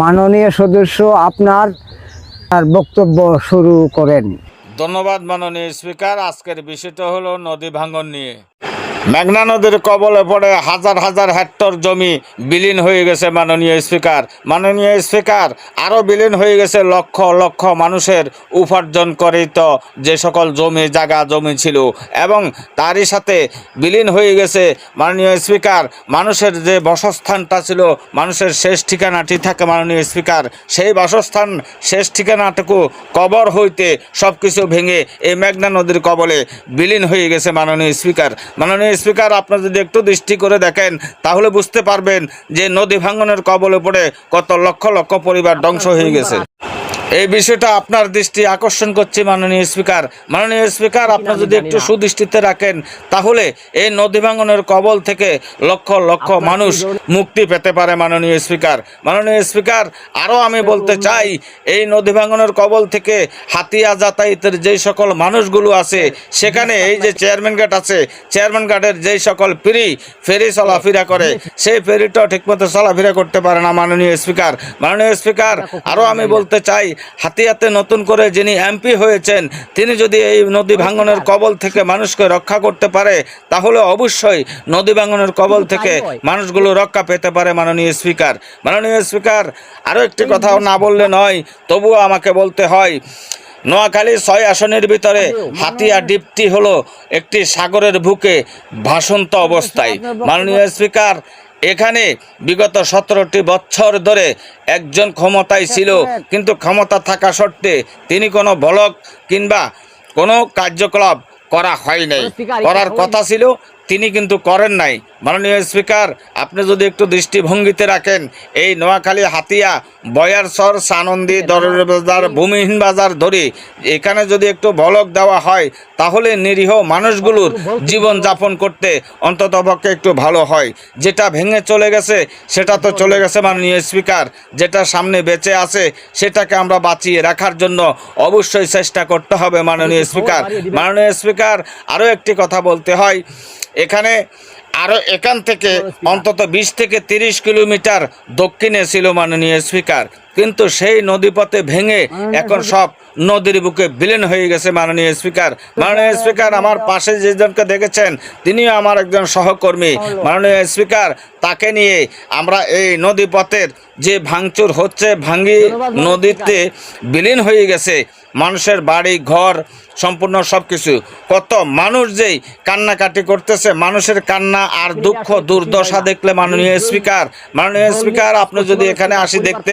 মাননীয় সদস্য আপনার বক্তব্য শুরু করেন। ধন্যবাদ মাননীয় স্পিকার। আজকের বিষয়টা হলো নদী ভাঙন নিয়ে। মেঘনা নদীর কবলে পড়ে হাজার হাজার হেক্টর জমি বিলীন হয়ে গেছে মাননীয় স্পিকার। মাননীয় স্পিকার, আরও বিলীন হয়ে গেছে লক্ষ লক্ষ মানুষের উপার্জনকৃত যে সকল জমি ছিল, এবং তারই সাথে বিলীন হয়ে গেছে মাননীয় স্পিকার মানুষের যে বাসস্থানটা ছিল, মানুষের শেষ ঠিকানাটি থাকে মাননীয় স্পিকার, সেই বাসস্থান শেষ ঠিকানাটুকু কবর হইতে সব কিছু ভেঙে এই মেঘনা নদীর কবলে বিলীন হয়ে গেছে মাননীয় স্পিকার। মাননীয় স্পিকার, আপনি যদি একটু দৃষ্টি করে দেখেন তাহলে বুঝতে পারবেন যে নদী ভাঙনের কবলে পড়ে কত লক্ষ লক্ষ পরিবার ধ্বংস হয়ে গেছে। এই বিষয়টা আপনার দৃষ্টি আকর্ষণ করছে মাননীয় স্পিকার। মাননীয় স্পিকার, আপনি যদি একটু সুদৃষ্টিতে রাখেন তাহলে এই নদী ভাঙনের কবল থেকে লক্ষ লক্ষ মানুষ মুক্তি পেতে পারে মাননীয় স্পিকার। মাননীয় স্পিকার, আরও আমি বলতে চাই, এই নদী ভাঙনের কবল থেকে হাতিয়া যাতায়াতের যেই সকল মানুষগুলো আছে, সেখানে এই যে চেয়ারম্যান ঘাট আছে, চেয়ারম্যান ঘাটের যেই সকল ফেরি চলাফেরা করে, সেই ফেরিটাও ঠিকমতো চলাফেরা করতে পারে না মাননীয় স্পিকার। মাননীয় স্পিকার, আরও আমি বলতে চাই, হাতিয়াতে নতুন করে যিনি এমপি হয়েছেন, তিনি যদি এই নদী ভাঙনের কবল থেকে মানুষকে রক্ষা করতে পারে তাহলে অবশ্যই নদী ভাঙনের কবল থেকে মানুষগুলো রক্ষা পেতে পারে মাননীয় স্পিকার। মাননীয় স্পিকার, আরও একটি কথাও না বললে নয়, তবুও আমাকে বলতে হয়। নোয়াখালী 6 আসনের ভিতরে হাতিয়া দ্বীপটি হলো একটি সাগরের বুকে ভাসন্ত অবস্থায় মাননীয় স্পিকার। এখানে বিগত 17টি বছর ধরে একজন ক্ষমতায় ছিল, কিন্তু ক্ষমতা থাকা সত্ত্বে তিনি কোনো ব্লক কিংবা কোনো কার্যকলাপ করা হয় নাই। করার কথা ছিল, তিনি কিন্তু করেন নাই। মাননীয় স্পিকার, আপনি যদি একটু দৃষ্টিভঙ্গিতে রাখেন, এই নোয়াখালী হাতিয়া, বয়ারসর, সানন্দী, দরের বাজার, ভূমিহীন বাজার ধরে এখানে যদি একটু ব্লক দেওয়া হয় তাহলে নিরীহ মানুষগুলোর জীবন যাপন করতে অন্ততপক্ষে একটু ভালো হয়। যেটা ভেঙে চলে গেছে সেটা তো চলে গেছে মাননীয় স্পিকার, যেটা সামনে বেঁচে আছে সেটাকে আমরা বাঁচিয়ে রাখার জন্য অবশ্যই চেষ্টা করতে হবে মাননীয় স্পিকার। মাননীয় স্পিকার, আরও একটি কথা বলতে হয়, এখানে আরও এখান থেকে অন্তত 20 থেকে 30 কিলোমিটার দক্ষিণে ছিল মাননীয় স্পিকার, কিন্তু সেই নদীপথে ভেঙে এখন সব নদীর বুকে বিলীন হয়ে গেছে মাননীয় স্পিকার। মাননীয় স্পিকার, আমার পাশে যেজনকে দেখেছেন তিনিও আমার একজন সহকর্মী মাননীয় স্পিকার। তাকে নিয়ে আমরা এই নদীপথের যে ভাঙচুর হচ্ছে, ভাঙ্গি নদীতে বিলীন হয়ে গেছে মানুষের বাড়ি ঘর সম্পূর্ণ সব কিছু, কত মানুষ যেই কান্নাকাটি করতেছে, মানুষের কান্না আর দুঃখ দুর্দশা দেখলে মাননীয় স্পিকার, আপনি যদি এখানে আসি দেখতে